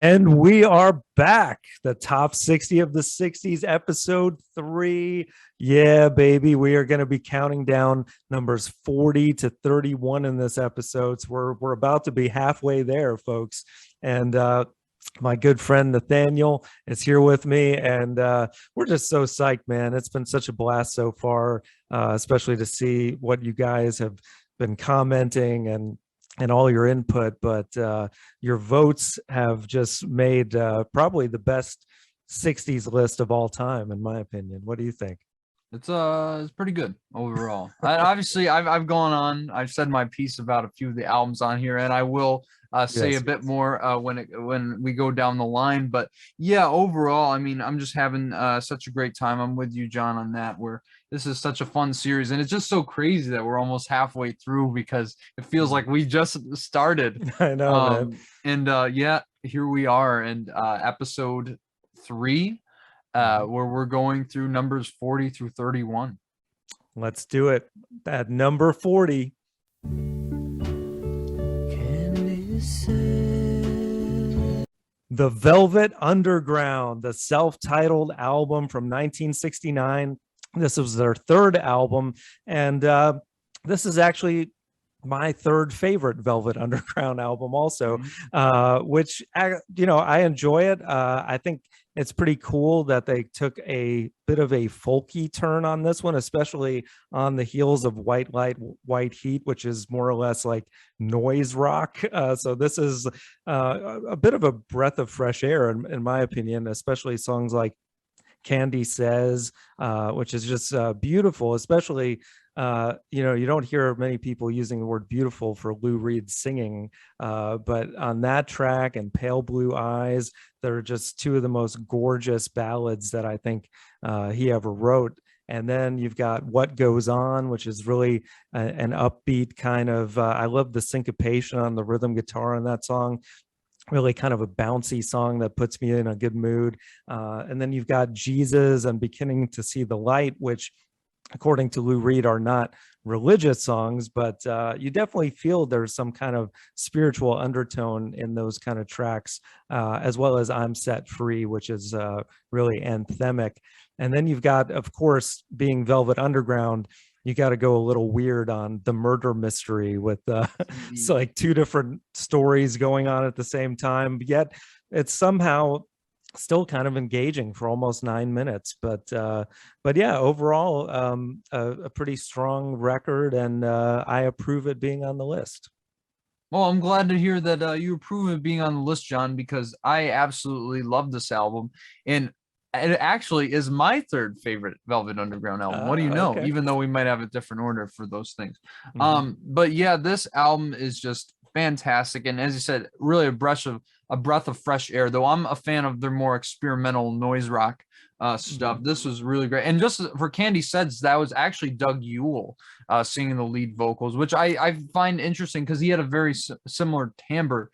And we are back. The top 60 of the 60s, episode 3. Yeah, baby. We are going to be counting down numbers 40 to 31 in this episode. So we're about to be halfway there, folks. And my good friend Nathaniel is here with me. And we're just so psyched, man. It's been such a blast so far, especially to see what you guys have been commenting and all your input, but your votes have just made probably the best 60s list of all time, in my opinion. What do you think? It's pretty good overall. Obviously, I've gone on. I've said my piece about a few of the albums on here, and I will say a bit more when we go down the line. But yeah, overall, I mean, I'm just having such a great time. I'm with you, John, on that. Where this is such a fun series, and it's just so crazy that we're almost halfway through because it feels like we just started. I know, man. And yeah, here we are, and episode 3. Where we're going through numbers 40 through 31. Let's do it. At number 40. The Velvet Underground, the self-titled album from 1969. This was their third album, and this is actually my third favorite Velvet Underground album also, which, I enjoy it. I think it's pretty cool that they took a bit of a folky turn on this one, especially on the heels of White Light, White Heat, which is more or less like noise rock. So this is a bit of a breath of fresh air, in my opinion, especially songs like Candy Says, which is just beautiful, especially you don't hear many people using the word beautiful for Lou Reed singing, but on that track and Pale Blue Eyes, they're just two of the most gorgeous ballads that I think he ever wrote. And then you've got What Goes On, which is really an upbeat kind of, I love the syncopation on the rhythm guitar on that song. Really kind of a bouncy song that puts me in a good mood. And then you've got Jesus and Beginning to See the Light, which, according to Lou Reed, are not religious songs, but you definitely feel there's some kind of spiritual undertone in those kind of tracks, as well as I'm Set Free, which is really anthemic. And then you've got, of course, being Velvet Underground, you got to go a little weird on the murder mystery with it's like two different stories going on at the same time, yet it's somehow still kind of engaging for almost 9 minutes. But yeah, overall, a pretty strong record, and I approve it being on the list. Well, I'm glad to hear that you approve of being on the list, John, because I absolutely love this album, and it actually is my third favorite Velvet Underground album. What do you know? Okay. Even though we might have a different order for those things. But yeah, this album is just fantastic, and as you said, really a breath of fresh air. Though I'm a fan of their more experimental noise rock stuff. This was really great. And just for Candy Says, that was actually Doug Yule singing the lead vocals, which I find interesting because he had a very similar timbre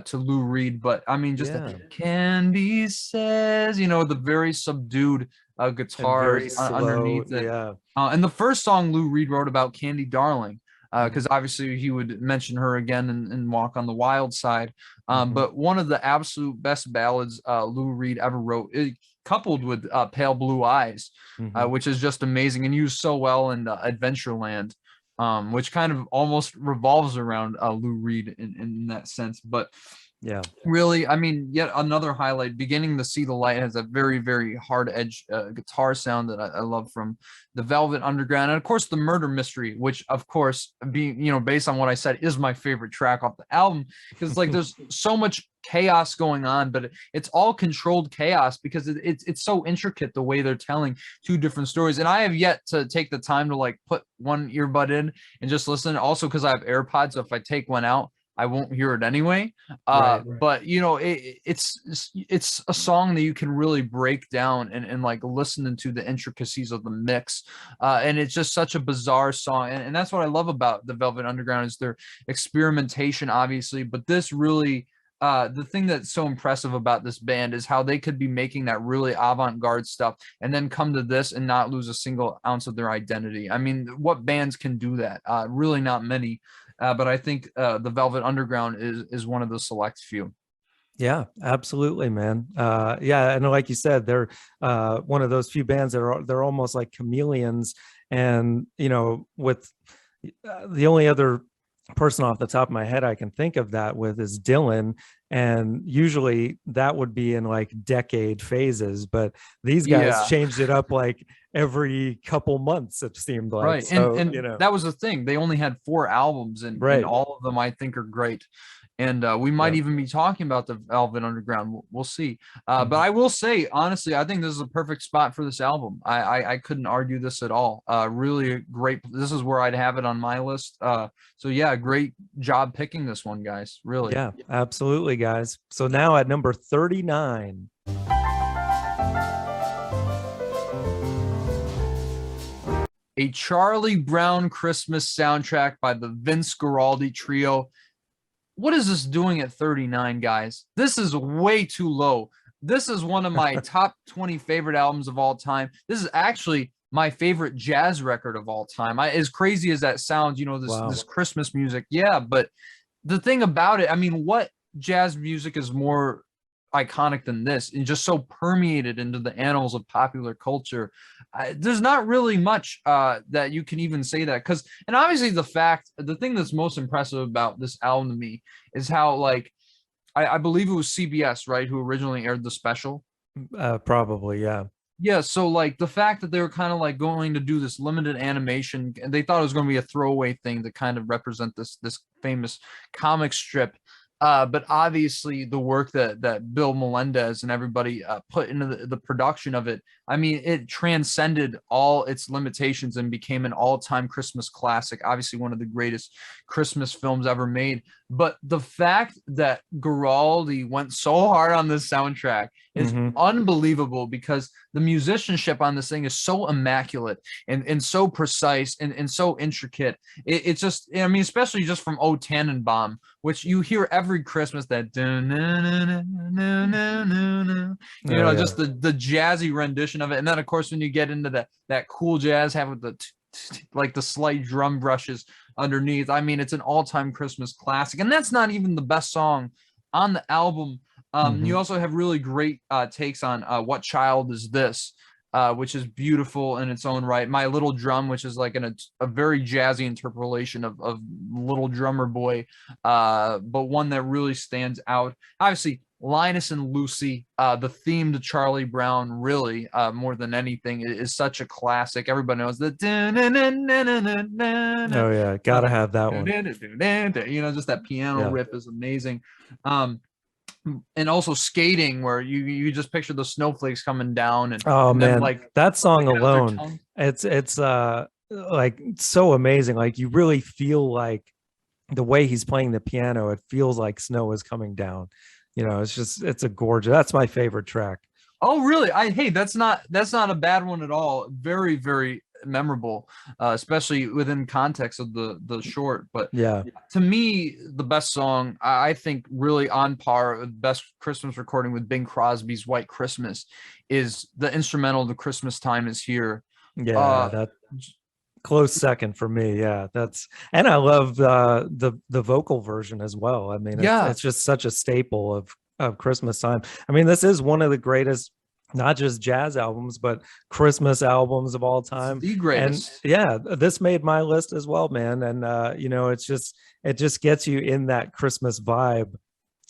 to Lou Reed. But I mean, just Candy Says, the very subdued guitars underneath it. Yeah. And the first song Lou Reed wrote about Candy Darling, because obviously he would mention her again in Walk on the Wild Side. But one of the absolute best ballads Lou Reed ever wrote, coupled with Pale Blue Eyes, which is just amazing and used so well in Adventureland, which kind of almost revolves around Lou Reed in that sense. But yeah, really, I mean, yet another highlight. Beginning to See the Light has a very, very hard edge guitar sound that I love from the Velvet Underground. And of course, the Murder Mystery, which of course, being, based on what I said, is my favorite track off the album, because it's like there's so much chaos going on, but it's all controlled chaos because it's so intricate the way they're telling two different stories. And I have yet to take the time to like put one earbud in and just listen. Also, because I have AirPods, so if I take one out, I won't hear it anyway. Right. But it's a song that you can really break down and like listen into the intricacies of the mix. And it's just such a bizarre song. And that's what I love about the Velvet Underground is their experimentation, obviously. But this really, the thing that's so impressive about this band is how they could be making that really avant-garde stuff and then come to this and not lose a single ounce of their identity. I mean, what bands can do that? Really not many. But I think the Velvet Underground is one of the select few. Yeah, absolutely, man. Yeah, and like you said, they're one of those few bands that are they're almost like chameleons. And with the only other person off the top of my head I can think of that with is Dylan, and usually that would be in like decade phases, but these guys Yeah. changed it up like every couple months, it seemed like. Right. And So, that was the thing. They only had 4 albums, and right. all of them I think are great. And we might Yeah. even be talking about the Velvet Underground. We'll see. But Mhm. I will say, honestly, I think this is a perfect spot for this album. I couldn't argue this at all. Really a great. This is where I'd have it on my list. So yeah, great job picking this one, guys. Really. Yeah, absolutely, guys. So now at number 39. A Charlie Brown Christmas soundtrack by the Vince Guaraldi Trio. What is this doing at 39, guys? This is way too low. This is one of my top 20 favorite albums of all time. This is actually my favorite jazz record of all time. As crazy as that sounds, this Wow. Christmas music. Yeah, but the thing about it, I mean, what jazz music is more iconic than this and just so permeated into the annals of popular culture? There's not really much that you can even say that, because, and obviously the thing that's most impressive about this album to me is how, like, I believe it was CBS, right, who originally aired the special. Probably, yeah. Yeah, so like the fact that they were kind of like going to do this limited animation, and they thought it was going to be a throwaway thing to kind of represent this famous comic strip. But obviously the work that Bill Melendez and everybody put into the production of it, I mean, it transcended all its limitations and became an all-time Christmas classic. Obviously, one of the greatest Christmas films ever made. But the fact that Guaraldi went so hard on this soundtrack is Hmm. unbelievable, because the musicianship on this thing is so immaculate and so precise and so intricate. It's just, I mean, especially just from O Tannenbaum, which you hear every Christmas, that Oh, yeah. just the jazzy rendition of it. And then of course when you get into that cool jazz, have with the like the slight drum brushes underneath, I mean, it's an all-time Christmas classic. And that's not even the best song on the album. Hmm. You also have really great takes on What Child Is This, which is beautiful in its own right. My Little Drum, which is like a very jazzy interpolation of Little Drummer Boy, but one that really stands out. Obviously, Linus and Lucy, the theme to Charlie Brown, really, more than anything, is such a classic. Everybody knows that. Oh, yeah. Gotta have that one. Just that piano Yeah. riff is amazing. Um, and also Skating, where you just picture the snowflakes coming down, and Oh, them man. like That song flipping out their alone, tongue. it's like so amazing. Like you really feel like the way he's playing the piano, it feels like snow is coming down. It's just it's a gorgeous. That's my favorite track. Oh, really? Hey, that's not a bad one at all. Very, very memorable, especially within context of the short. But Yeah. to me, the best song, I think, really on par with best Christmas recording with Bing Crosby's White Christmas, is the instrumental "The Christmas Time Is Here." Yeah, Uh, that close second for me. Yeah, that's and I love the vocal version as well. I mean, it's yeah, it's just such a staple of Christmas time. I mean, this is one of the greatest, not just jazz albums, but Christmas albums of all it's time. the And greatest. yeah, this made my list as well, man. And it just gets you in that Christmas vibe.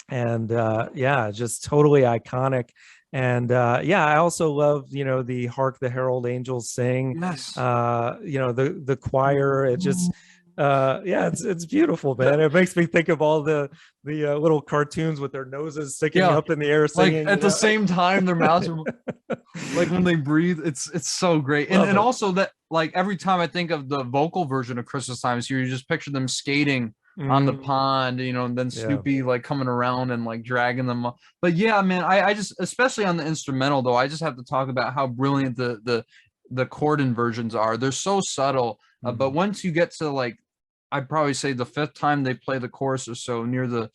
And yeah, just totally iconic. And yeah, I also love the Hark the Herald Angels Sing, Yes. the choir. It just yeah, it's beautiful, man. It makes me think of all the little cartoons with their noses sticking Yeah, up in the air like singing. at the same time their mouths are like when they breathe, it's so great. and Love and it. also that, like, every time I think of the vocal version of Christmas Time Is Here, you just picture them skating on the Mhm. pond, and then Yeah. Snoopy like coming around and like dragging them up. But yeah, man, I just, especially on the instrumental though, I just have to talk about how brilliant the chord inversions are. They're so subtle, but Mhm. once you get to, like, I'd probably say the fifth time they play the chorus or so, near the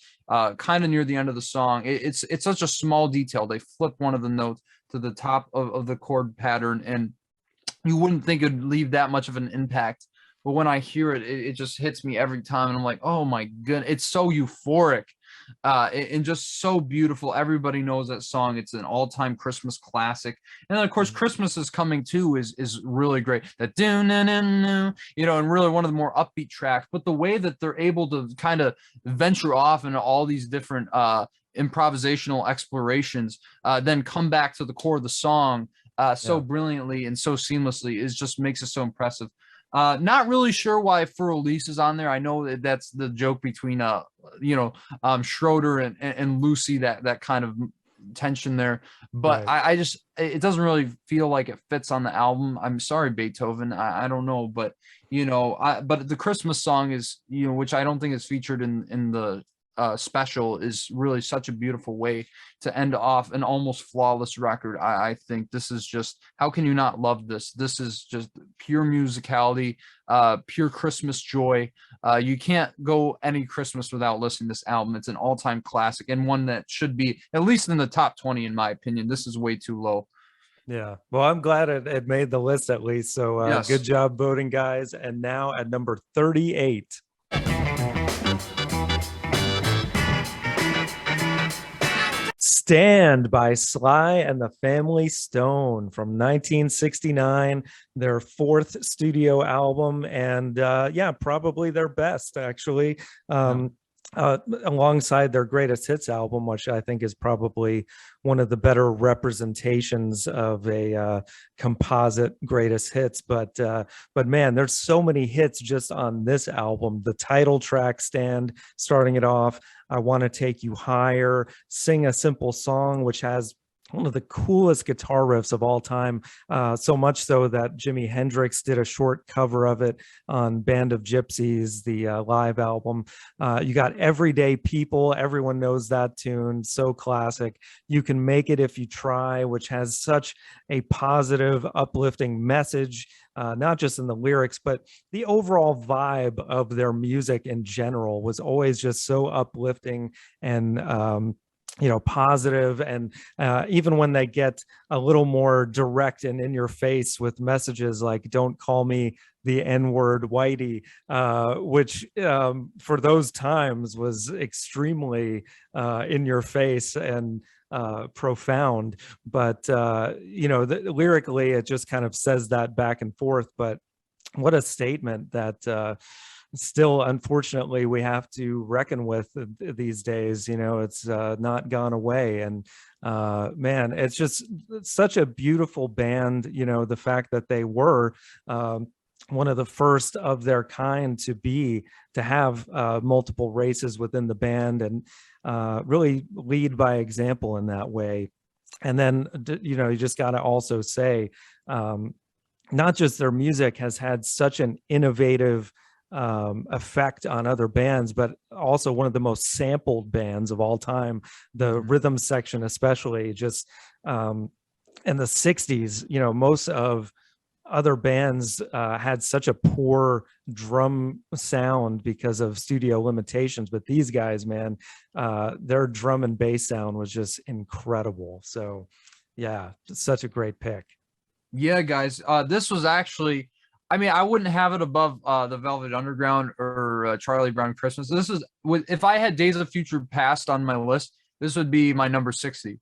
kind of near the end of the song, it's such a small detail. They flip one of the notes to the top of the chord pattern, and you wouldn't think it'd leave that much of an impact. But when I hear it, it just hits me every time, and I'm like, oh my goodness, it's so euphoric. and just so beautiful. Everybody knows that song. It's an all-time Christmas classic. And then of course, Christmas is Coming Too is really great. That do na na na, and really one of the more upbeat tracks. But the way that they're able to kind of venture off into all these different improvisational explorations, then come back to the core of the song so brilliantly and so seamlessly is just makes it so impressive. Not really sure why For Elise is on there. I know that's the joke between Schroeder and Lucy, that kind of tension there, but Right. I just, it doesn't really feel like it fits on the album. I'm sorry, Beethoven. I don't know, but but the Christmas song is, which I don't think is featured in the special, is really such a beautiful way to end off an almost flawless record. I think this is just, how can you not love this? This is just pure musicality, pure Christmas joy. You can't go any Christmas without listening to this album. It's an all-time classic, and one that should be at least in the top 20 in my opinion. This is way too low. Yeah. Well, I'm glad it made the list at least. So good Yes. job voting, guys. And now at number 38. Stand by Sly and the Family Stone from 1969, their fourth studio album, and probably their best, actually. Alongside their greatest hits album, which I think is probably one of the better representations of a composite greatest hits. But man, there's so many hits just on this album. The title track, Stand, starting it off. I Want to Take You Higher, Sing a Simple Song, which has one of the coolest guitar riffs of all time, so much so that Jimi Hendrix did a short cover of it on Band of Gypsies, the live album. You got Everyday People. Everyone knows that tune. So classic. You Can Make It If You Try, which has such a positive, uplifting message, not just in the lyrics, but the overall vibe of their music in general was always just so uplifting and positive. And even when they get a little more direct and in your face with messages like "Don't call me the N-word Whitey," which for those times was extremely in your face and profound. But lyrically, it just kind of says that back and forth. But what a statement that still, unfortunately, we have to reckon with these days. It's not gone away. And man, it's just such a beautiful band. The fact that they were one of the first of their kind to have multiple races within the band, and really lead by example in that way. And then you just got to also say, not just their music has had such an innovative effect on other bands, but also one of the most sampled bands of all time. The rhythm section, especially, just in the 60s, most of other bands had such a poor drum sound because of studio limitations, but these guys, man, their drum and bass sound was just incredible. So yeah, such a great pick. Yeah, guys, this was actually, I wouldn't have it above the Velvet Underground or Charlie Brown Christmas. This is, if I had Days of Future Past on my list, this would be my number 60.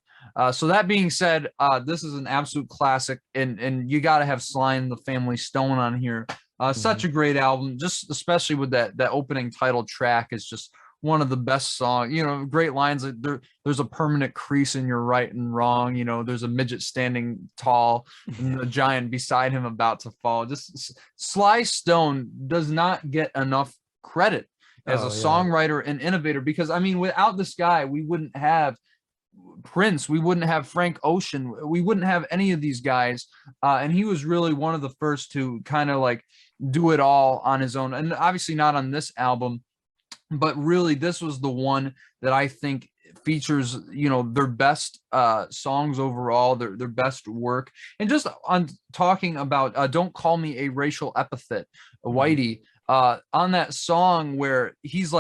So that being said, this is an absolute classic, and you got to have Sly and the Family Stone on here. Such a great album, just especially with that opening title track is just one of the best songs. Great lines like there's a permanent crease in your right and wrong. There's a midget standing tall and the giant beside him about to fall. Just Sly Stone does not get enough credit as a songwriter and innovator, because without this guy, we wouldn't have Prince, we wouldn't have Frank Ocean, we wouldn't have any of these guys, and he was really one of the first to kind of like do it all on his own, and obviously not on this album, but really this was the one that I think features their best songs overall, their best work. And just on talking about Don't Call Me a Racial Epithet, Whitey, on that song where he's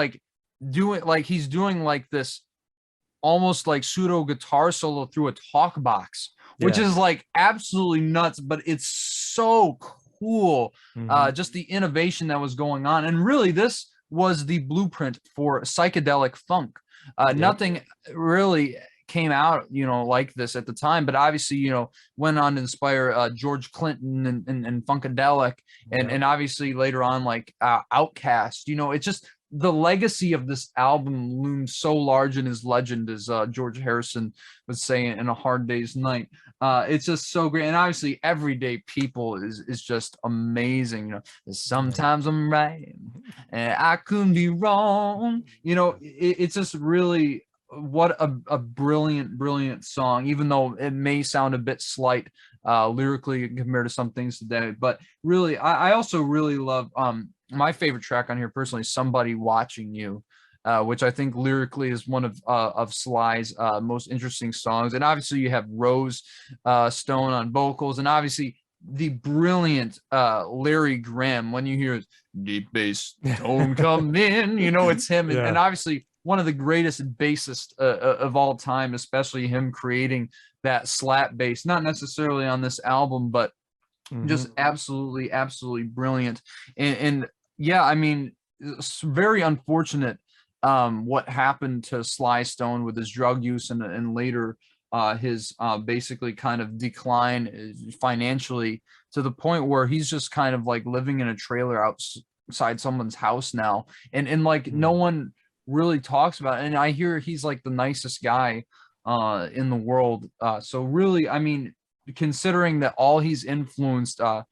doing like this almost like pseudo guitar solo through a talk box, which is like absolutely nuts, but it's so cool. Just the innovation that was going on. And really this was the blueprint for psychedelic funk. Yep. Nothing really came out, like this at the time, but obviously, went on to inspire George Clinton and Funkadelic, and Yep. obviously later on like Outkast. It's just the legacy of this album looms so large in his legend, as George Harrison would say in A Hard Day's Night. It's just so great, and obviously Everyday People is just amazing. Sometimes I'm right and I couldn't be wrong. It's just really what a brilliant song, even though it may sound a bit slight lyrically compared to some things today. But really, I also really love my favorite track on here personally, Somebody Watching You, which I think lyrically is one of Sly's most interesting songs. And obviously you have Rose Stone on vocals, and obviously the brilliant Larry Graham. When you hear his deep bass tone come in, it's him. Yeah. And obviously one of the greatest bassists of all time, especially him creating that slap bass, not necessarily on this album, but just absolutely brilliant. And yeah, I mean, it's very unfortunate what happened to Sly Stone with his drug use, and later his basically kind of decline financially, to the point where he's just kind of like living in a trailer outside someone's house now, and like no one really talks about it. And I hear he's like the nicest guy in the world. So really, I mean, considering that all he's influenced, I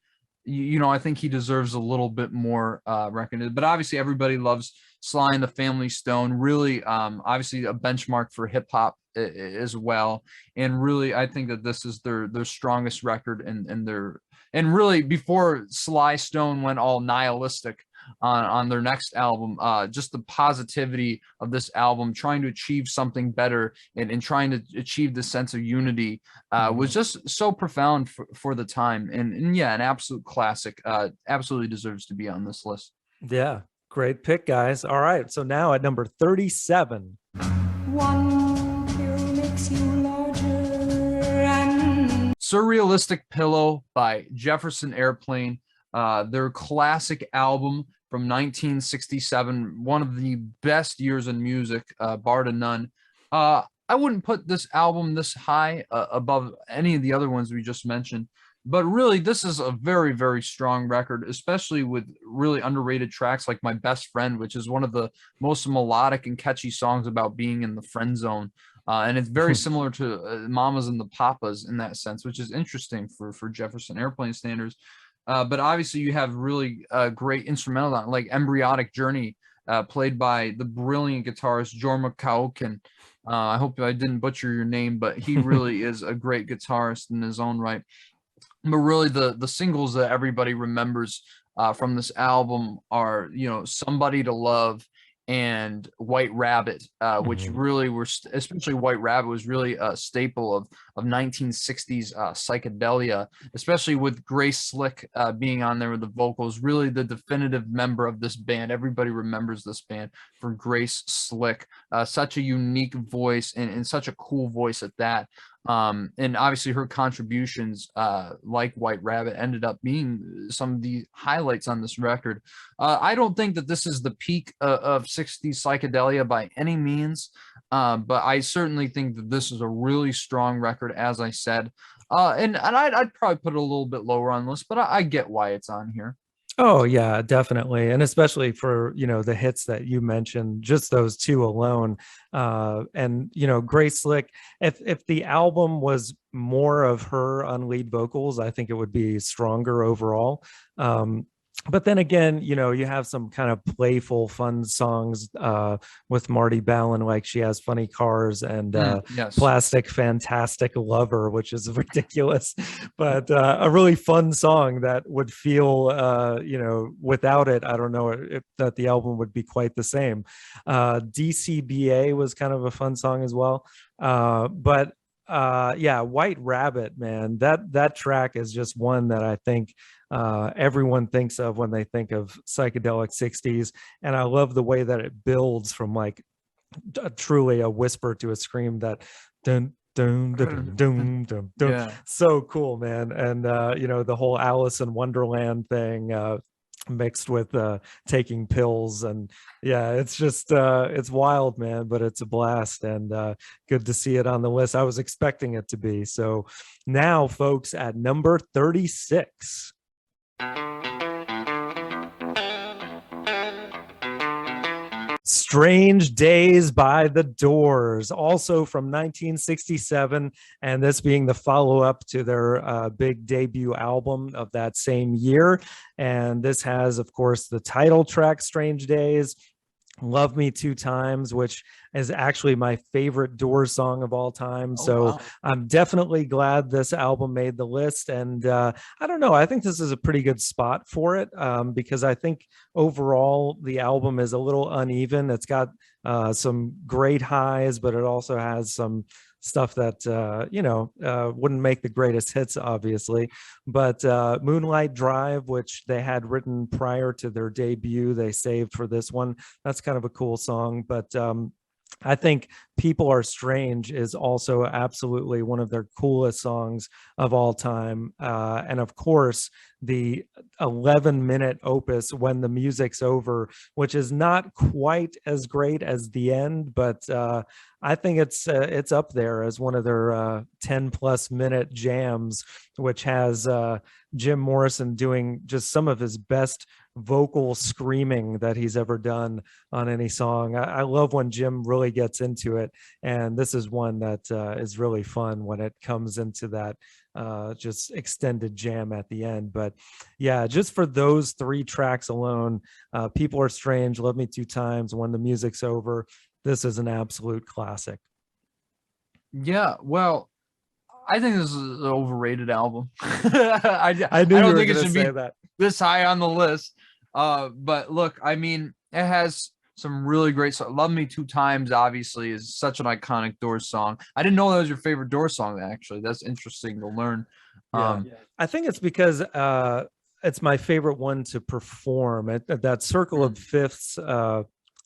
think he deserves a little bit more recognition. But obviously everybody loves Sly and the Family Stone. Really, obviously a benchmark for hip hop as well. And really, I think that this is their strongest record, and really before Sly Stone went all nihilistic on their next album, just the positivity of this album, trying to achieve something better, and trying to achieve the sense of unity, was just so profound for the time. And yeah, an absolute classic. Absolutely deserves to be on this list. Yeah, great pick, guys. All right, so now at number 37. One pill makes you larger and Sur Realistic Pillow by Jefferson Airplane. Their classic album from 1967, one of the best years in music, bar to none. I wouldn't put this album this high above any of the other ones we just mentioned, but really this is a very strong record, especially with really underrated tracks like My Best Friend, which is one of the most melodic and catchy songs about being in the friend zone. And it's very similar to Mamas and the Papas in that sense, which is interesting for Jefferson Airplane standards. But obviously you have really great instrumental like Embryonic Journey, played by the brilliant guitarist Jorma Kaukonen. I hope I didn't butcher your name, but he really is a great guitarist in his own right. But really the singles that everybody remembers from this album are, Somebody to Love and White Rabbit, which really were, especially White Rabbit was really a staple of 1960s psychedelia, especially with Grace Slick being on there with the vocals, really the definitive member of this band. Everybody remembers this band for Grace Slick, such a unique voice, and such a cool voice at that. And obviously her contributions, like White Rabbit, ended up being some of the highlights on this record. I don't think that this is the peak of 60s psychedelia by any means, but I certainly think that this is a really strong record, as I said. And I'd probably put it a little bit lower on the list, but I get why it's on here. Oh yeah, definitely. And especially for, the hits that you mentioned, just those two alone. And Grace Slick, if the album was more of her on lead vocals, I think it would be stronger overall. But then again, you have some kind of playful, fun songs with Marty Ballin, like She Has Funny Cars, and Yes. Plastic Fantastic Lover, which is ridiculous, but a really fun song that would feel, without it, I don't know if that the album would be quite the same. DCBA was kind of a fun song as well. But yeah, White Rabbit, man, that track is just one that I think everyone thinks of when they think of psychedelic 60s. And I love the way that it builds from like truly a whisper to a scream, that dun dun dun dun dun dun. Yeah. So cool, man. And the whole Alice in Wonderland thing, mixed with taking pills. And yeah, it's just it's wild, man, but it's a blast, and good to see it on the list. I was expecting it to be. So now, folks, at number 36, Strange Days by the Doors, also from 1967, and this being the follow-up to their big debut album of that same year. And this has, of course, the title track, Strange Days, Love Me Two Times, which is actually my favorite Doors song of all time. So wow. I'm definitely glad this album made the list. And I don't know, I think this is a pretty good spot for it, because I think overall the album is a little uneven. It's got some great highs, but it also has some stuff that wouldn't make the greatest hits, obviously. But Moonlight Drive, which they had written prior to their debut, they saved for this one. That's kind of a cool song. But I think People Are Strange is also absolutely one of their coolest songs of all time. And of course, the 11-minute opus, When the Music's Over, which is not quite as great as the end, but I think it's up there as one of their 10+ minute jams, which has Jim Morrison doing just some of his best vocal screaming that he's ever done on any song. I love when Jim really gets into it, and this is one that is really fun when it comes into that just extended jam at the end. But yeah, just for those 3 tracks alone, People Are Strange, Love Me Two Times, When the Music's Over, this is an absolute classic. Yeah, well, I think this is an overrated album. I knew I you don't were think it going to should say be that. this high on the list. But look, I mean, it has some really great songs. Love Me Two Times, obviously, is such an iconic Doors song. I didn't know that was your favorite Doors song, actually. That's interesting to learn. Yeah. I think it's because it's my favorite one to perform. That Circle of Fifths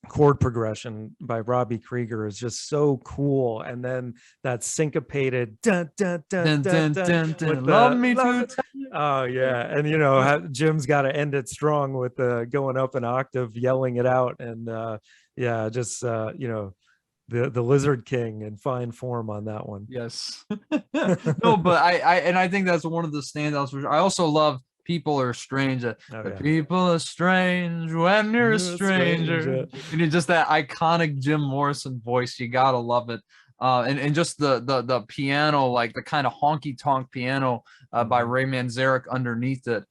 chord progression by Robbie Krieger is just so cool. And then that syncopated dun, dun, dun, dun, dun, with Love the Me Two Times. oh yeah, and Jim's got to end it strong with going up an octave, yelling it out, and yeah, just the Lizard King in fine form on that one. Yes. No, but I think that's one of the standouts. For sure. I also love People Are Strange. People are strange when you're a stranger. And it's just that iconic Jim Morrison voice. You gotta love it. And just the piano, like the kind of honky tonk piano by Ray Manzarek underneath it.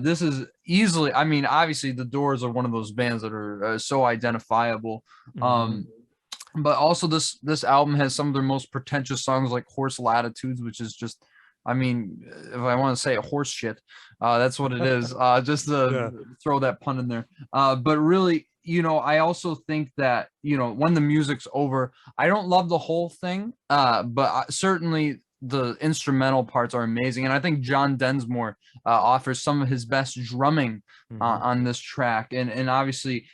This is easily, I mean, obviously the Doors are one of those bands that are so identifiable. But also this album has some of their most pretentious songs, like Horse Latitudes, which is just, I mean, if I want to say horse shit, that's what it is. Just to throw that pun in there. But really, I also think that, When the Music's Over, I don't love the whole thing, but certainly the instrumental parts are amazing. And I think John Densmore offers some of his best drumming on this track. And obviously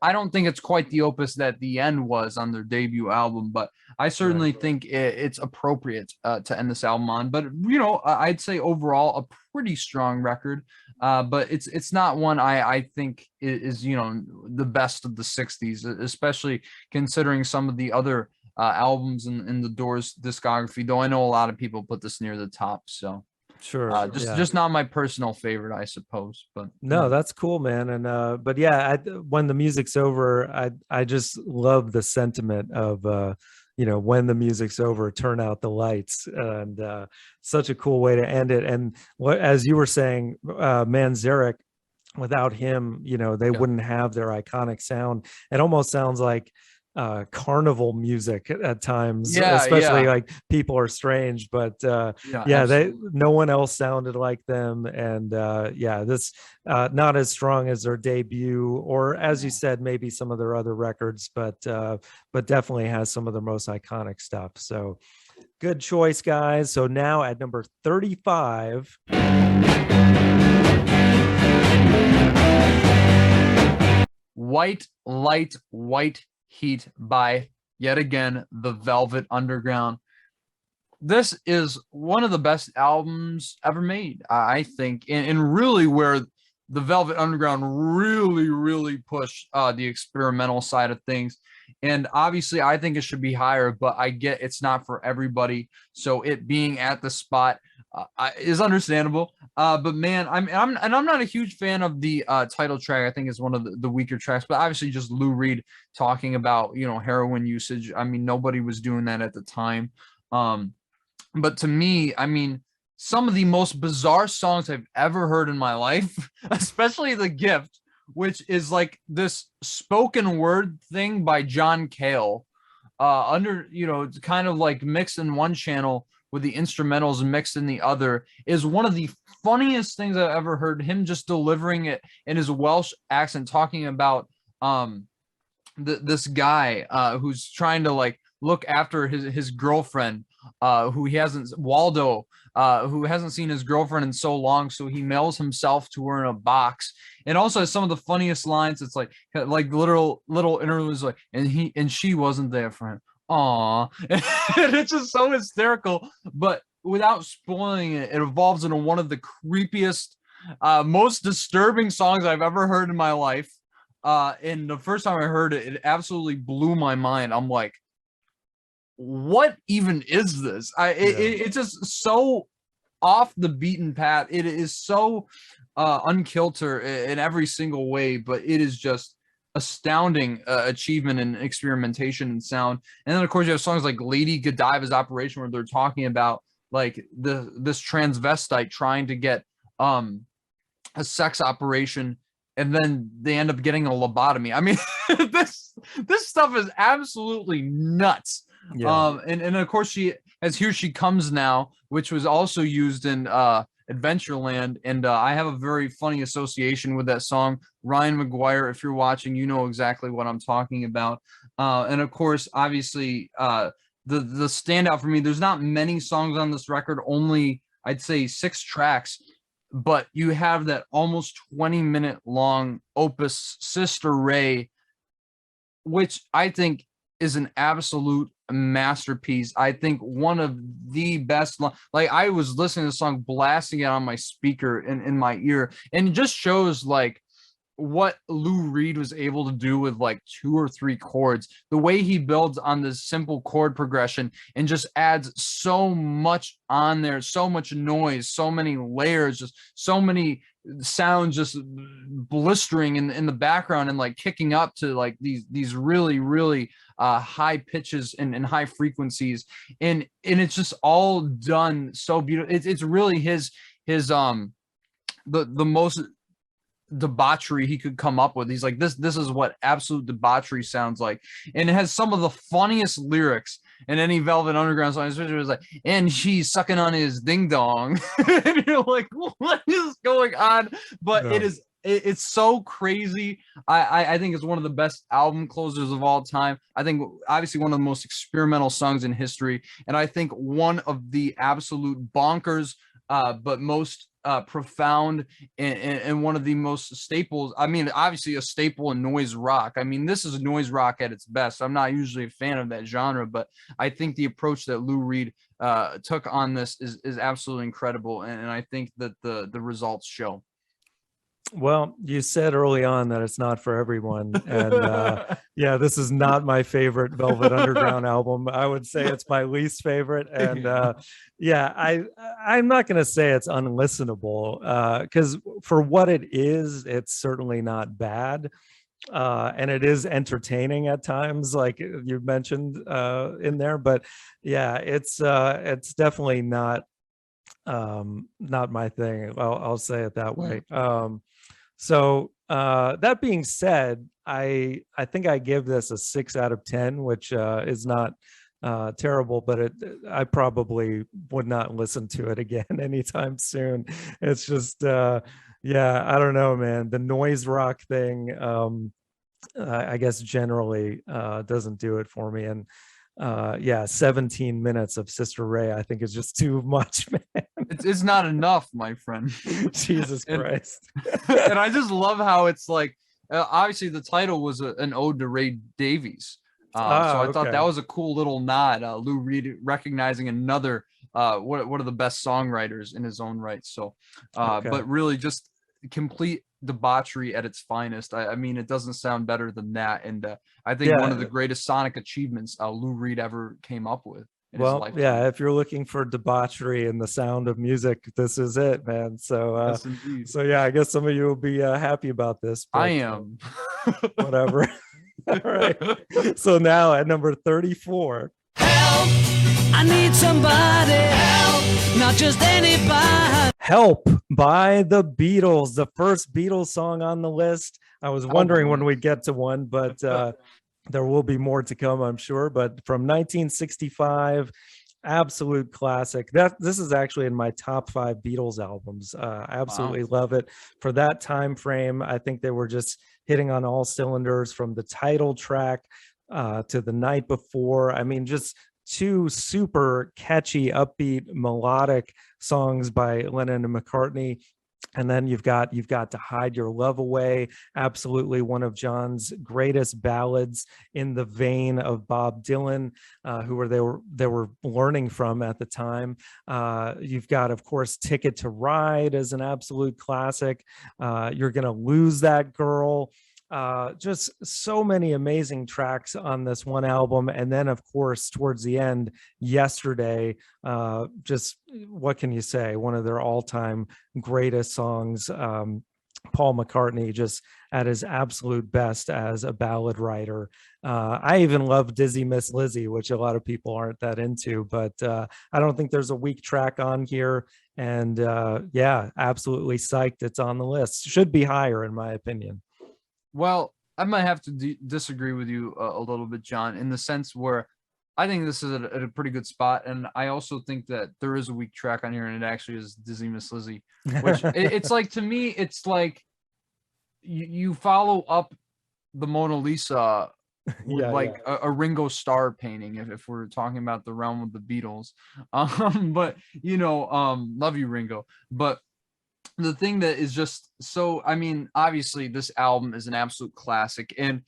I don't think it's quite the opus that The End was on their debut album, but I certainly think it's appropriate to end this album on. But, I'd say overall a pretty strong record. But it's not one I think is, the best of the 60s, especially considering some of the other albums in the Doors discography, though I know a lot of people put this near the top. So sure, just not my personal favorite, I suppose. But no, that's cool, man. And but yeah, When the Music's Over, I just love the sentiment of when the music's over, turn out the lights, and such a cool way to end it. And what, as you were saying, Manzarek, without him, they wouldn't have their iconic sound. It almost sounds like carnival music at times, especially like People Are Strange, but no one else sounded like them. And this not as strong as their debut, or as you said, maybe some of their other records, but definitely has some of their most iconic stuff. So good choice, guys. So now at number 35, White Light, White Heat by, yet again, the Velvet Underground. This is one of the best albums ever made, I think, and really where the Velvet Underground really pushed the experimental side of things. And obviously, I think it should be higher, but I get it's not for everybody. So it being at the spot is understandable. But man, I'm not a huge fan of the title track. I think it's one of the weaker tracks. But obviously, just Lou Reed talking about heroin usage. I mean, nobody was doing that at the time. But to me, I mean, some of the most bizarre songs I've ever heard in my life, especially The Gift, which is like this spoken word thing by John Cale, under, it's kind of like mixed in one channel with the instrumentals mixed in the other, is one of the funniest things I've ever heard. Him just delivering it in his Welsh accent, talking about this guy who's trying to like look after his girlfriend, who he hasn't, Waldo, who hasn't seen his girlfriend in so long, so he mails himself to her in a box. And also has some of the funniest lines. It's like little interludes, like, and she wasn't there for him. Aw. And it's just so hysterical. But without spoiling it, it evolves into one of the creepiest, most disturbing songs I've ever heard in my life. And the first time I heard it, it absolutely blew my mind. I'm like, what even is this? It's just so off the beaten path. It is so unkilter in every single way, but it is just astounding achievement in experimentation and sound. And then of course you have songs like Lady Godiva's Operation, where they're talking about like this transvestite trying to get a sex operation, and then they end up getting a lobotomy. I mean, this stuff is absolutely nuts. Yeah. And of course she has Here She Comes Now, which was also used in Adventureland, and I have a very funny association with that song. Ryan McGuire, if you're watching, you know exactly what I'm talking about. And of course, obviously, the standout for me, there's not many songs on this record, only I'd say 6 tracks, but you have that almost 20-minute long opus, Sister Ray, which I think is an absolute masterpiece. I think one of the best, like I was listening to the song, blasting it on my speaker in my ear, and it just shows like what Lou Reed was able to do with like 2 or 3 chords, the way he builds on this simple chord progression and just adds so much on there, so much noise, so many layers, just so many sounds just blistering in the background and like kicking up to like these really high pitches and high frequencies, and it's just all done so beautiful. It's really his the most debauchery he could come up with. He's like, this is what absolute debauchery sounds like, and it has some of the funniest lyrics in any Velvet Underground song, especially. It was like, and she's sucking on his ding dong. And you're like, what is going on? But yeah, it's so crazy. I think it's one of the best album closers of all time. I think obviously one of the most experimental songs in history, and I think one of the absolute bonkers but most profound and one of the most staples. I mean, obviously a staple in noise rock. I mean, this is noise rock at its best. I'm not usually a fan of that genre, but I think the approach that Lou Reed took on this is absolutely incredible, and I think that the results show. Well, you said early on that it's not for everyone, and yeah, this is not my favorite Velvet Underground album. I would say it's my least favorite, and yeah, I'm not going to say it's unlistenable, because for what it is, it's certainly not bad, and it is entertaining at times, like you mentioned in there. But yeah, it's definitely not my thing. I'll say it that way. So that being said, I think I give this a 6 out of 10, which is not terrible, but I probably would not listen to it again anytime soon. It's just yeah, I don't know, man. The noise rock thing, I guess generally doesn't do it for me. And yeah, 17 minutes of Sister Ray I think is just too much, man. It's not enough, my friend. Jesus Christ. And I just love how it's like, obviously the title was an ode to Ray Davies, so I thought that was a cool little nod. Lou Reed recognizing another one of the best songwriters in his own right. So but really just complete debauchery at its finest. I mean, it doesn't sound better than that. And I think one of the Yeah. greatest sonic achievements Lou Reed ever came up with in his Well, lifetime. yeah, if you're looking for debauchery and the sound of music, this is it, man. Yes, indeed. So yeah, I guess some of you will be happy about this, I but am. whatever. All right. So now at number 34, Help! I need somebody help, not just anybody. Help by the Beatles, the first Beatles song on the list. I was wondering when we'd get to one, but there will be more to come, I'm sure. But from 1965, absolute classic. This is actually in my top 5 Beatles albums. Absolutely love it. For that time frame, I think they were just hitting on all cylinders, from the title track to The Night Before. I mean, just 2 super catchy, upbeat, melodic songs by Lennon and McCartney. And then you've got To Hide Your Love Away, absolutely one of John's greatest ballads, in the vein of Bob Dylan, they were learning from at the time. You've got, of course, Ticket to Ride as an absolute classic. You're Gonna Lose That Girl. Just so many amazing tracks on this one album. And then, of course, towards the end, Yesterday, just what can you say? One of their all-time greatest songs. Paul McCartney just at his absolute best as a ballad writer. I even love Dizzy Miss Lizzy, which a lot of people aren't that into, but I don't think there's a weak track on here. And yeah, absolutely psyched it's on the list. Should be higher, in my opinion. Well, I might have to disagree with you a little bit, John, in the sense where I think this is at a pretty good spot. And I also think that there is a weak track on here, and it actually is Dizzy Miss Lizzy, which it's like, to me, it's like you follow up the Mona Lisa with a Ringo Starr painting, if we're talking about the realm of the Beatles. But, love you, Ringo. But the thing that is just so, I mean, obviously this album is an absolute classic. And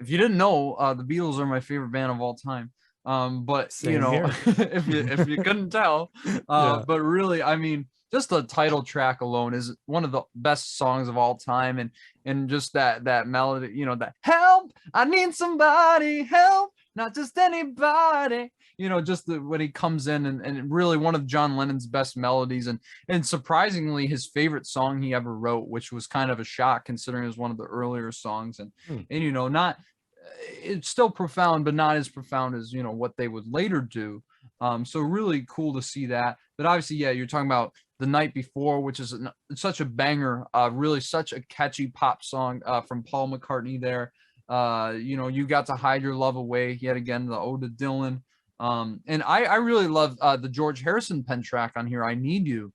if you didn't know, the Beatles are my favorite band of all time. But Same here. if you couldn't tell, but really, I mean, just the title track alone is one of the best songs of all time. And just that melody, that help, I need somebody help, not just anybody. Just when he comes in and really one of John Lennon's best melodies, and surprisingly his favorite song he ever wrote, which was kind of a shock considering it was one of the earlier songs. And not, it's still profound, but not as profound as what they would later do. So really cool to see that. But obviously, yeah, you're talking about The Night Before, which is such a banger, really such a catchy pop song from Paul McCartney there. You got To Hide Your Love Away, yet again, the ode to Dylan. And I really love the George Harrison pen track on here, I Need You,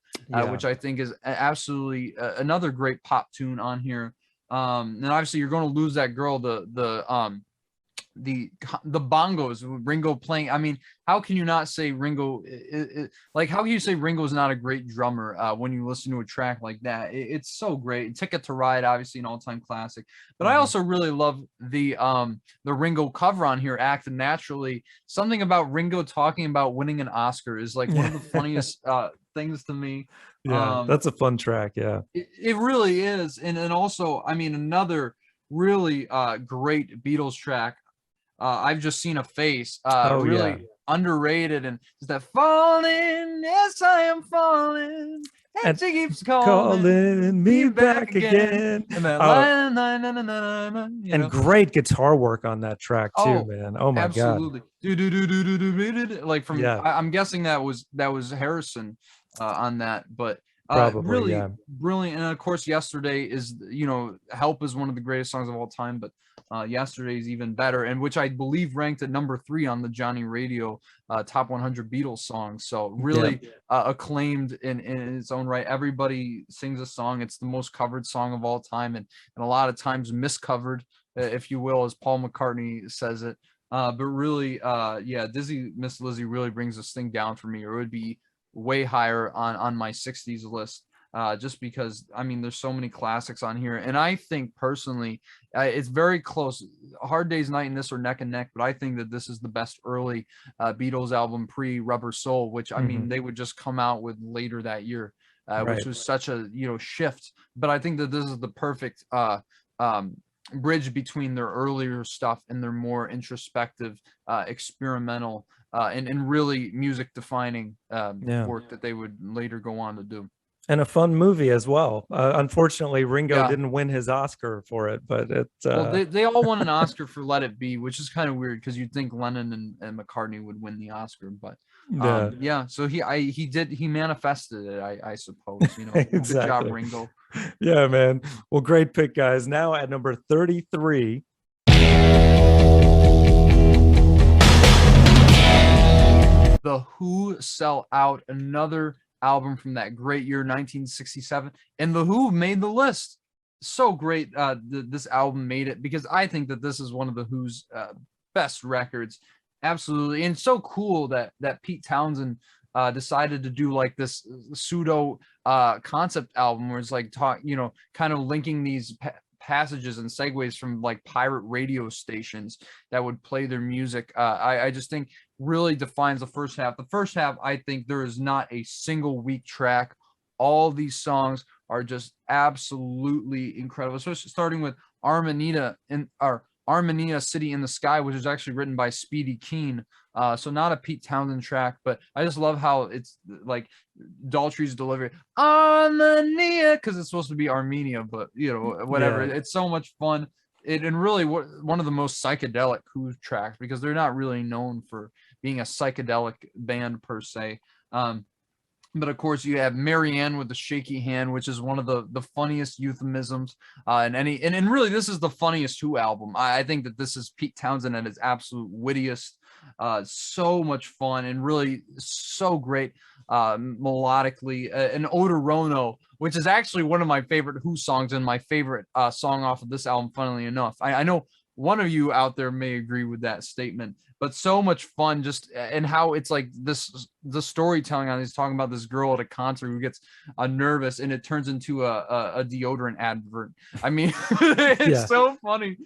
which I think is absolutely another great pop tune on here. And obviously You're Gonna Lose That Girl, the bongos, Ringo playing. I mean, how can you not say Ringo, like, how can you say Ringo's not a great drummer when you listen to a track like that? It's so great. Ticket to Ride, obviously an all-time classic. But I also really love the Ringo cover on here, Act Naturally. Something about Ringo talking about winning an Oscar is like one of the funniest things to me. Yeah, that's a fun track. Yeah, it really is. And also, I mean, another really great Beatles track, I've Just Seen a Face, really underrated, and is that falling, yes I am falling, and she keeps calling me back again. And that and great guitar work on that track too, man. Oh my absolutely. God. Like from I'm guessing that was Harrison on that, but Probably, really brilliant. And of course, Yesterday is, Help is one of the greatest songs of all time, but Yesterday is even better, and which I believe ranked at number 3 on the Johnny Radio top 100 Beatles songs. So really acclaimed in its own right. Everybody sings a song. It's the most covered song of all time, and a lot of times miscovered, if you will, as Paul McCartney says it. But really, Dizzy Miss Lizzy really brings this thing down for me, or it would be way higher on my 60s list, just because, I mean, there's so many classics on here. And I think personally, it's very close. Hard Day's Night and this are neck and neck, but I think that this is the best early Beatles album pre Rubber Soul, which I mean, they would just come out with later that year. Right. which was such a shift. But I think that this is the perfect bridge between their earlier stuff and their more introspective, experimental, and really music defining Yeah. work that they would later go on to do. And a fun movie as well. Unfortunately, Ringo Yeah. didn't win his Oscar for it, but it. Well, they all won an Oscar for Let It Be, which is kind of weird because you'd think Lennon and McCartney would win the Oscar, but Yeah, yeah. So he manifested it, I suppose. Good job, exactly. Ringo. Yeah, man. Well, great pick, guys. Now at number 33. The Who Sell Out, another album from that great year 1967, and The Who made the list. So great this album made it, because I think that this is one of The Who's best records, absolutely. And it's so cool that Pete Townsend decided to do like this pseudo concept album where it's like kind of linking these passages and segues from like pirate radio stations that would play their music. I just think really defines the first half. The first half, I think there is not a single weak track. All these songs are just absolutely incredible, especially starting with Armanita City in the Sky, which is actually written by Speedy Keen. So not a Pete Townsend track, but I just love how it's like Daltrey's delivery, Armenia, because it's supposed to be Armenia, but whatever. Yeah. It's so much fun. And really one of the most psychedelic Who tracks, because they're not really known for being a psychedelic band per se. But of course, you have Marianne with the shaky hand, which is one of the funniest euphemisms and really this is the funniest Who album. I think that this is Pete Townsend at his absolute wittiest. So much fun and really so great melodically. And Odorono, which is actually one of my favorite Who songs and my favorite song off of this album, funnily enough. I know one of you out there may agree with that statement, but so much fun just and how it's like the storytelling on. He's talking about this girl at a concert who gets nervous and it turns into a deodorant advert. I mean, it's so funny.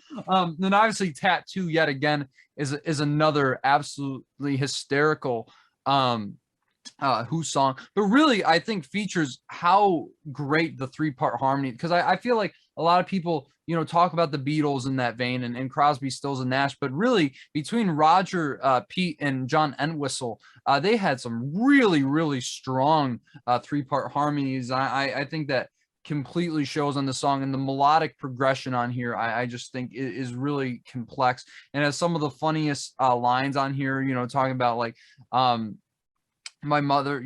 Then obviously Tattoo yet again is another absolutely hysterical Who song, but really I think features how great the 3-part harmony, because I feel like a lot of people talk about the Beatles in that vein and Crosby, Stills and Nash, but really between Roger, Pete and John Entwistle, they had some really strong 3-part harmonies. I think that completely shows on the song, and the melodic progression on here I just think is really complex and has some of the funniest lines on here, talking about like my mother,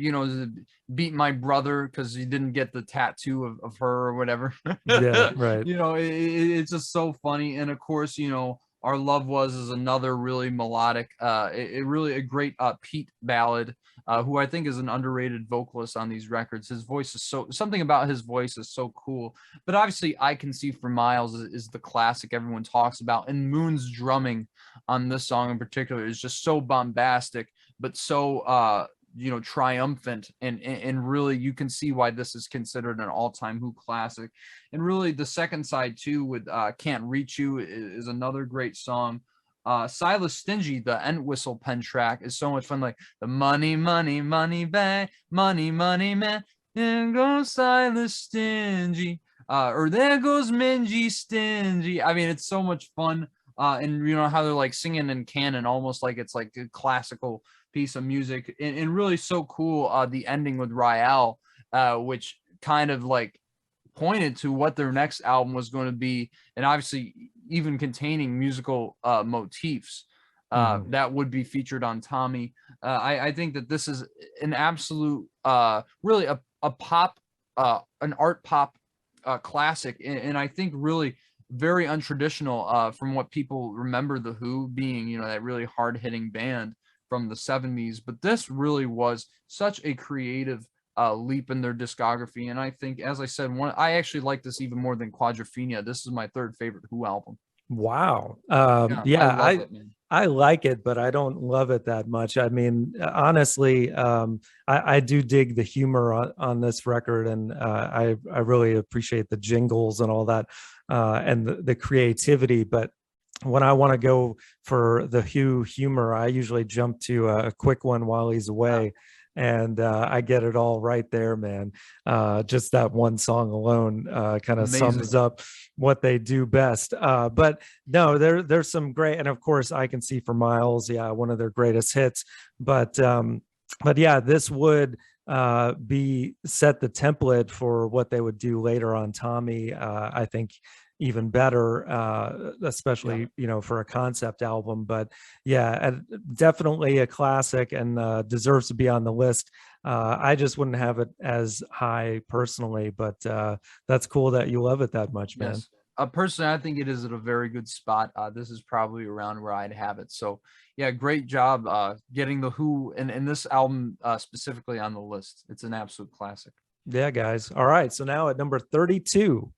beat my brother because he didn't get the tattoo of her or whatever. Yeah, right. It's just so funny. And of course, Our Love Was is another really melodic, really a great Pete ballad, who I think is an underrated vocalist on these records. His voice is something about his voice is so cool. But obviously I Can See for Miles is the classic everyone talks about. And Moon's drumming on this song in particular is just so bombastic, but so triumphant, and really you can see why this is considered an all-time Who classic. And really the second side too with Can't Reach You is another great song. Silas Stingy, the Entwistle pen track, is so much fun, like the money bag, money man, there goes Silas Stingy, or there goes Mingy Stingy. I mean, it's so much fun. And how they're like singing in canon, almost like it's like a classical piece of music, and really so cool. The ending with Rael, which kind of like pointed to what their next album was going to be, and obviously even containing musical motifs that would be featured on Tommy. I think that this is an absolute, really a pop, an art pop classic, and I think really very untraditional from what people remember the Who being, that really hard-hitting band from the 70s. But this really was such a creative leap in their discography, and I think, as I said, I actually like this even more than Quadrophenia. This is my third favorite Who album. Wow. I like it, but I don't love it that much. I mean, honestly, I do dig the humor on this record, and I really appreciate the jingles and all that, and the creativity. But when I want to go for the Who humor, I usually jump to a quick one, While He's Away. and I get it all right there, man. Just that one song alone kind of Amazing. sums up what they do best. But no, there's some great, and of course I Can See for Miles, yeah, one of their greatest hits. But yeah, this would be set the template for what they would do later on Tommy. I think even better, especially for a concept album. But yeah, definitely a classic, and deserves to be on the list. I just wouldn't have it as high personally, but that's cool that you love it that much, man. Yes. Personally, I think it is at a very good spot. This is probably around where I'd have it. So, yeah, great job getting the Who and this album specifically on the list. It's an absolute classic. Yeah, guys. All right. So now at number 32.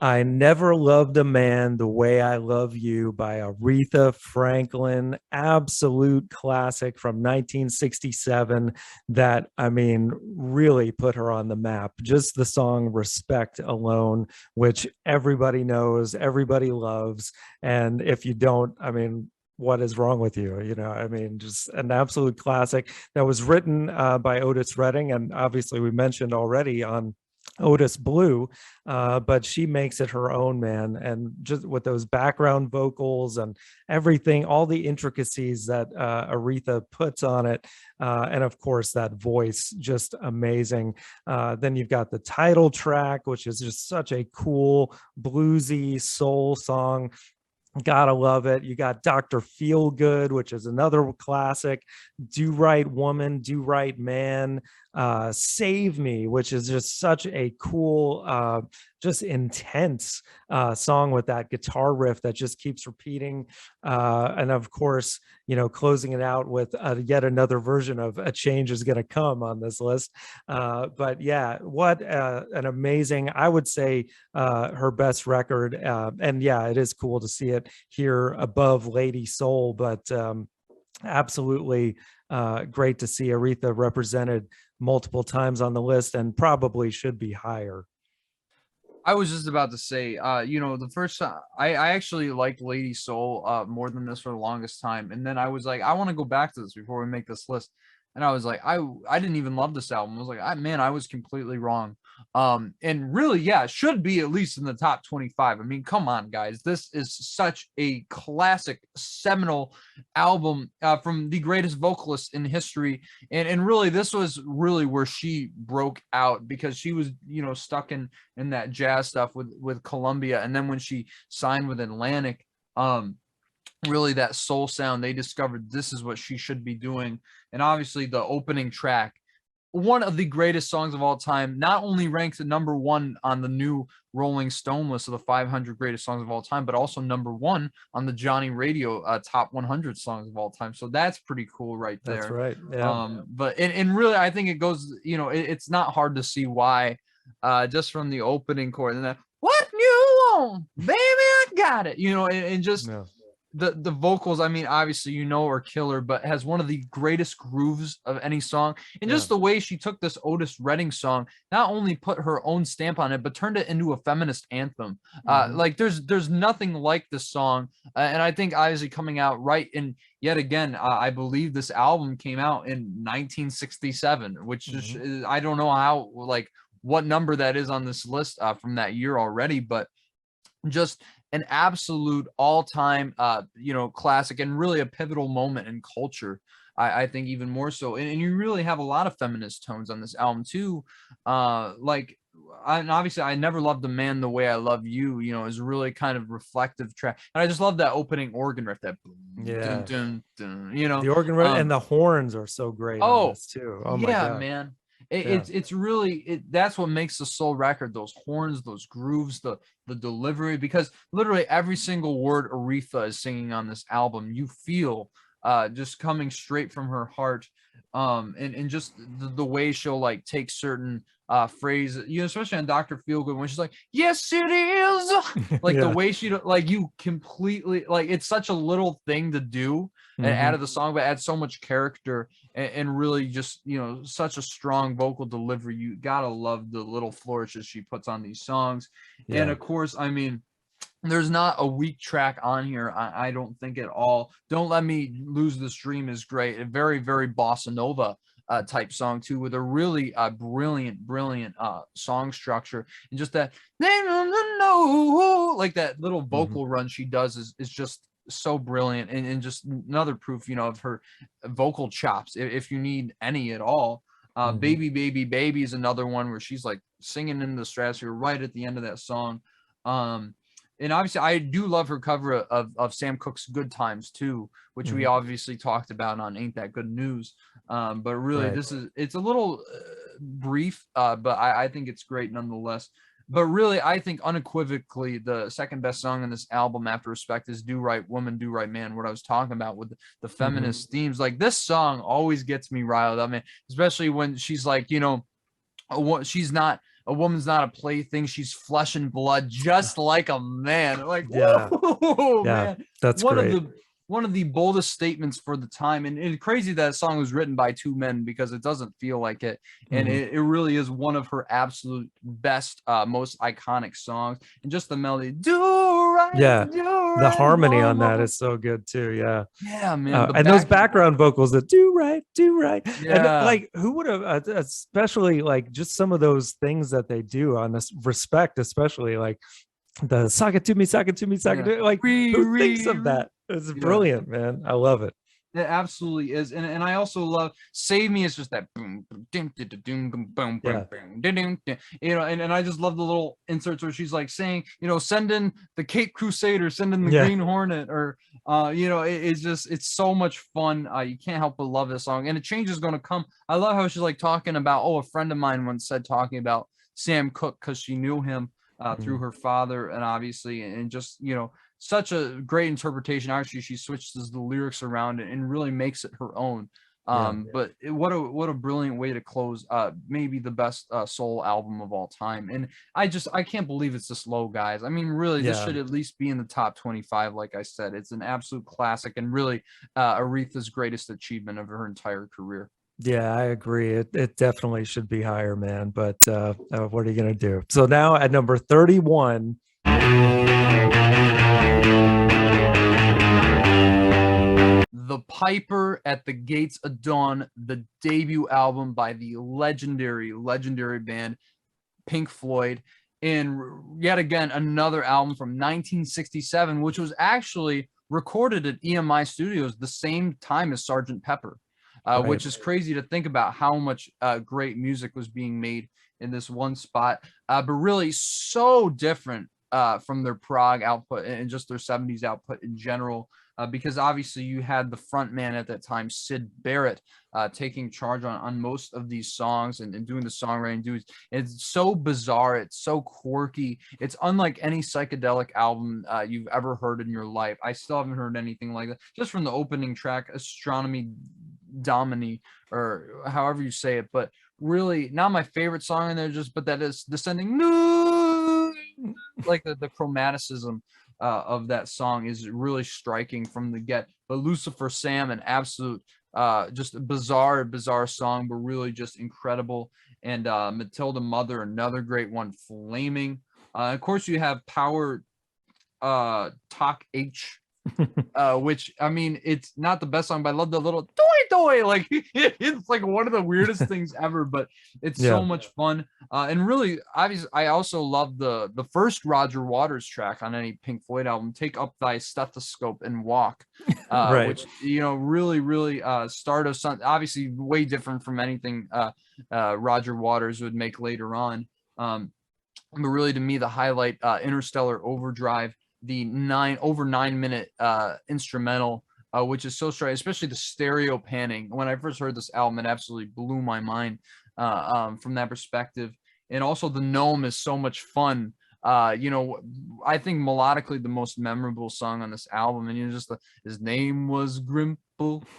I Never Loved a Man the Way I Love You by Aretha Franklin. Absolute classic from 1967 that, I mean, really put her on the map. Just the song Respect alone, which everybody knows, everybody loves. And if you don't, I mean, what is wrong with you? I mean, just an absolute classic that was written by Otis Redding. And obviously we mentioned already on Otis Blue, but she makes it her own, man. And just with those background vocals and everything, all the intricacies that Aretha puts on it. And of course, that voice, just amazing. Then you've got the title track, which is just such a cool bluesy soul song. Gotta love it. You got Dr. Feelgood, which is another classic. Do Right Woman, Do Right Man, Save Me, which is just such a cool, just intense song with that guitar riff that just keeps repeating. And of course, closing it out with yet another version of A Change Is Gonna Come on this list. But yeah, what an amazing, I would say, her best record. And yeah, it is cool to see it here above Lady Soul, but absolutely great to see Aretha represented multiple times on the list, and probably should be higher. I was just about to say, the first time I actually liked Lady Soul more than this for the longest time. And then I was like, I want to go back to this before we make this list. And I was like, I didn't even love this album. I was like, I was completely wrong. And really, yeah, it should be at least in the top 25. I mean, come on, guys. This is such a classic, seminal album from the greatest vocalist in history. And really, this was really where she broke out, because she was, stuck in that jazz stuff with Columbia. And then when she signed with Atlantic, really that soul sound, they discovered this is what she should be doing. And obviously the opening track, one of the greatest songs of all time, not only ranked at number 1 on the new Rolling Stone list of the 500 greatest songs of all time, but also number 1 on the Johnny Radio top 100 songs of all time. So that's pretty cool right there. That's right. Yeah. But and really, I think it goes, it's not hard to see why, just from the opening chord and that, what you want, baby, I got it, and just the vocals, I mean, obviously, are killer, but has one of the greatest grooves of any song. And just the way she took this Otis Redding song, not only put her own stamp on it, but turned it into a feminist anthem. Like there's nothing like this song. And I think obviously coming out right in, yet again, I believe this album came out in 1967, which is, I don't know how, like, what number that is on this list from that year already, but just an absolute all-time classic, and really a pivotal moment in culture. I think even more so, and you really have a lot of feminist tones on this album too. And obviously I Never Loved a Man the Way I Love You, is really kind of reflective track. And I just love that opening organ riff, that dun, dun, dun, the organ riff, and the horns are so great on this too. Oh my God, man. It's really, that's what makes the soul record, those horns, those grooves, the delivery, because literally every single word Aretha is singing on this album, you feel just coming straight from her heart. And just the way she'll like take certain phrases, especially on Dr. Feelgood, when she's like, yes it is, like the way she, like, you completely, like, it's such a little thing to do and add to the song, but adds so much character and really just, such a strong vocal delivery. You gotta love the little flourishes she puts on these songs. And of course, I mean, There's not a weak track on here. I don't think at all. Don't Let Me Lose This Dream is great. A very, very bossa nova type song too, with a really brilliant song structure, and just that like that little vocal run she does is just so brilliant, and just another proof, of her vocal chops, if you need any at all. Baby Baby Baby is another one where she's like singing in the stratosphere right at the end of that song. And obviously I do love her cover of Sam Cooke's Good Times too, which we obviously talked about on Ain't That Good News. But really, Right. it's a little brief, but I think it's great nonetheless. But really, I think unequivocally the second best song on this album after Respect is Do Right Woman, Do Right Man, what I was talking about with the feminist themes. Like, this song always gets me riled up, man, especially when she's like, she's not, a woman's not a plaything, she's flesh and blood, just like a man. Like, Yeah. whoa, Yeah. man. That's One of great. the boldest statements for the time, and it's crazy that song was written by two men because it doesn't feel like it. And it really is one of her absolute best, most iconic songs. And just the melody, do Yeah. The right, harmony on that woman. is so good too. Yeah. Yeah, man, the And those backing, background vocals that do right. And yeah, like, who would have, especially like just some of those things that they do on this Respect, especially like the sock it to me, sock it yeah, to me. Like, who thinks of re, that? It's yeah. brilliant, man. I love it. It absolutely is, and I also love "Save Me." It's just that boom, boom, dim, dim, dim, dim, boom, boom, Yeah. boom, dim, dim, dim. And I just love the little inserts where she's like saying, send in the Cape Crusader, send in the Yeah. Green Hornet, or it's just, it's so much fun. You can't help but love this song, and a change is going to come. I love how she's like talking about, a friend of mine once said, talking about Sam Cooke, because she knew him through her father, and obviously, and just such a great interpretation. Actually, she switches the lyrics around and really makes it her own. Yeah. But what a brilliant way to close maybe the best soul album of all time. And I can't believe it's this low, guys. I mean, really, this Yeah. should at least be in the top 25. Like I said, it's an absolute classic, and really Aretha's greatest achievement of her entire career. Yeah, I agree. It definitely should be higher, man. But what are you gonna do? So now at number 31. The Piper at the Gates of Dawn, the debut album by the legendary band Pink Floyd, and yet again another album from 1967, which was actually recorded at EMI Studios the same time as Sgt. Pepper, Right. which is crazy to think about how much great music was being made in this one spot, but really so different from their prog output and just their 70s output in general. Because obviously you had the front man at that time, Sid Barrett, taking charge on most of these songs and doing the songwriting duties. It's so bizarre. It's so quirky. It's unlike any psychedelic album you've ever heard in your life. I still haven't heard anything like that. Just from the opening track, Astronomy Domini, or however you say it, but really not my favorite song in there, but that is Descending, like the chromaticism of that song is really striking from the get. But Lucifer Sam, an absolute just a bizarre song, but really just incredible. And Matilda Mother, another great one, Flaming. Of course you have Power Talk H, which, I mean, it's not the best song, but I love the little doy, like it's like one of the weirdest things ever, but it's Yeah. so much fun. And really, obviously, I also love the first Roger Waters track on any Pink Floyd album, Take Up Thy Stethoscope and Walk, Right. which really start of something obviously way different from anything Roger Waters would make later on. But really, to me, the highlight, Interstellar Overdrive, the 9 minute instrumental, which is so striking, especially the stereo panning. When I first heard this album, it absolutely blew my mind from that perspective. And also the gnome is so much fun. I think melodically the most memorable song on this album, and just his name was Grimble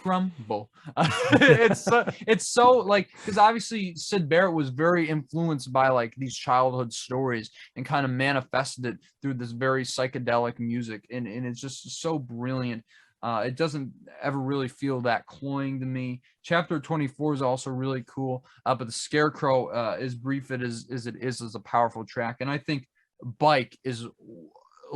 Grumble. It's so like, because obviously Sid Barrett was very influenced by like these childhood stories and kind of manifested it through this very psychedelic music, and it's just so brilliant. It doesn't ever really feel that cloying to me. Chapter 24 is also really cool, but the Scarecrow, as brief it is a powerful track, and I think Bike is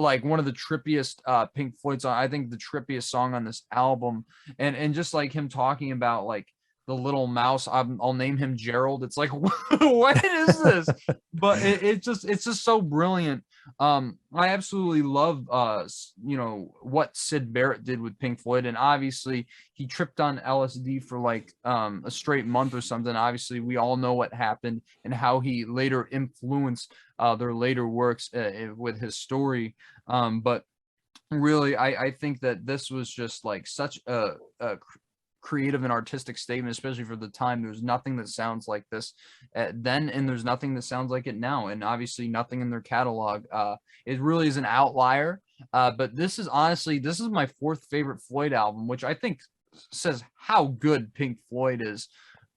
like one of the trippiest Pink Floyd songs. I think the trippiest song on this album, and just like him talking about like the little mouse. I'll name him Gerald. It's like, what is this? But it's just so brilliant. I absolutely love what Syd Barrett did with Pink Floyd, and obviously he tripped on LSD for like a straight month or something. Obviously we all know what happened and how he later influenced their later works with his story. But really I think that this was just like such a creative and artistic statement, especially for the time. There's nothing that sounds like this then, and there's nothing that sounds like it now, and obviously nothing in their catalog. It really is an outlier, but this is my fourth favorite Floyd album, which I think says how good Pink Floyd is.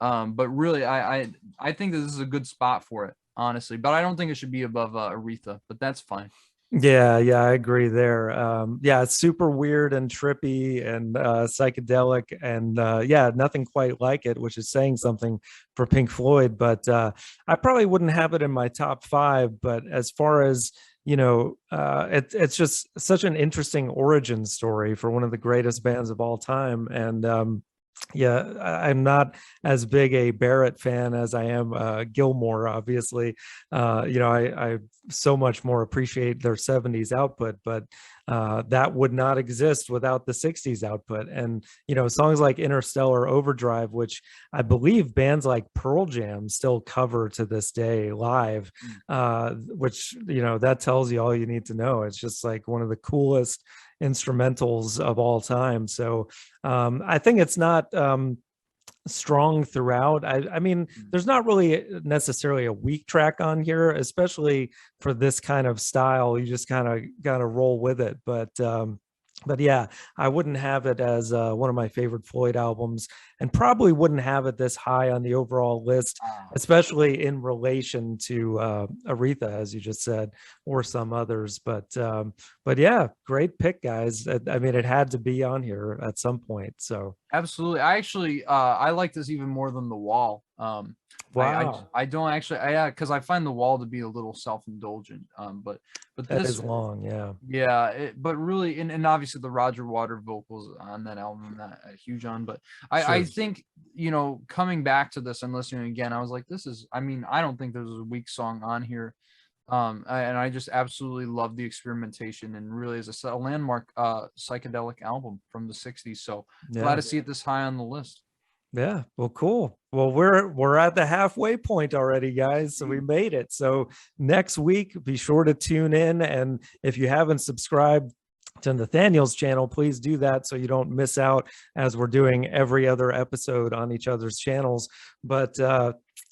But really I think that this is a good spot for it, honestly, but I don't think it should be above Aretha, but that's fine. Yeah, I agree there. Yeah, it's super weird and trippy and psychedelic, and yeah, nothing quite like it, which is saying something for Pink Floyd. But I probably wouldn't have it in my top 5. But as far as it's just such an interesting origin story for one of the greatest bands of all time. And yeah, I'm not as big a Barrett fan as I am Gilmore, obviously. I so much more appreciate their 70s output, but that would not exist without the 60s output. And songs like Interstellar Overdrive, which I believe bands like Pearl Jam still cover to this day live, which that tells you all you need to know. It's just like one of the coolest instrumentals of all time. So I think it's not strong throughout. I mean, there's not really necessarily a weak track on here, especially for this kind of style. You just kind of got to roll with it. But yeah, I wouldn't have it as one of my favorite Floyd albums, and probably wouldn't have it this high on the overall list, especially in relation to Aretha, as you just said, or some others. But yeah, great pick, guys. I mean, it had to be on here at some point. So Absolutely. I actually I like this even more than The Wall. wow, I don't actually, because I find The Wall to be a little self-indulgent. But that this is long. Yeah. yeah, but really, and obviously the Roger Water vocals on that album, I'm not huge on, but I Sure. think, coming back to this and listening again, I was like, I mean, I don't think there's a weak song on here. And I just absolutely love the experimentation, and really, as I said, a landmark psychedelic album from the 60s. So glad Yeah. to see it this high on the list. Yeah, well, cool. Well, we're at the halfway point already, guys. So we made it. So next week, be sure to tune in. And if you haven't subscribed to Nathaniel's channel, please do that so you don't miss out, as we're doing every other episode on each other's channels. But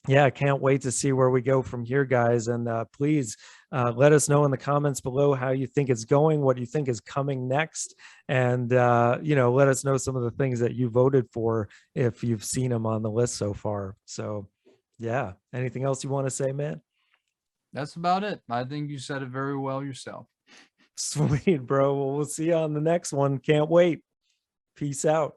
yeah, I can't wait to see where we go from here, guys. And please let us know in the comments below how you think it's going, what you think is coming next, and let us know some of the things that you voted for if you've seen them on the list so far. So yeah, anything else you want to say, man? That's about it. I think you said it very well yourself. Sweet, bro. Well, we'll see you on the next one. Can't wait. Peace out.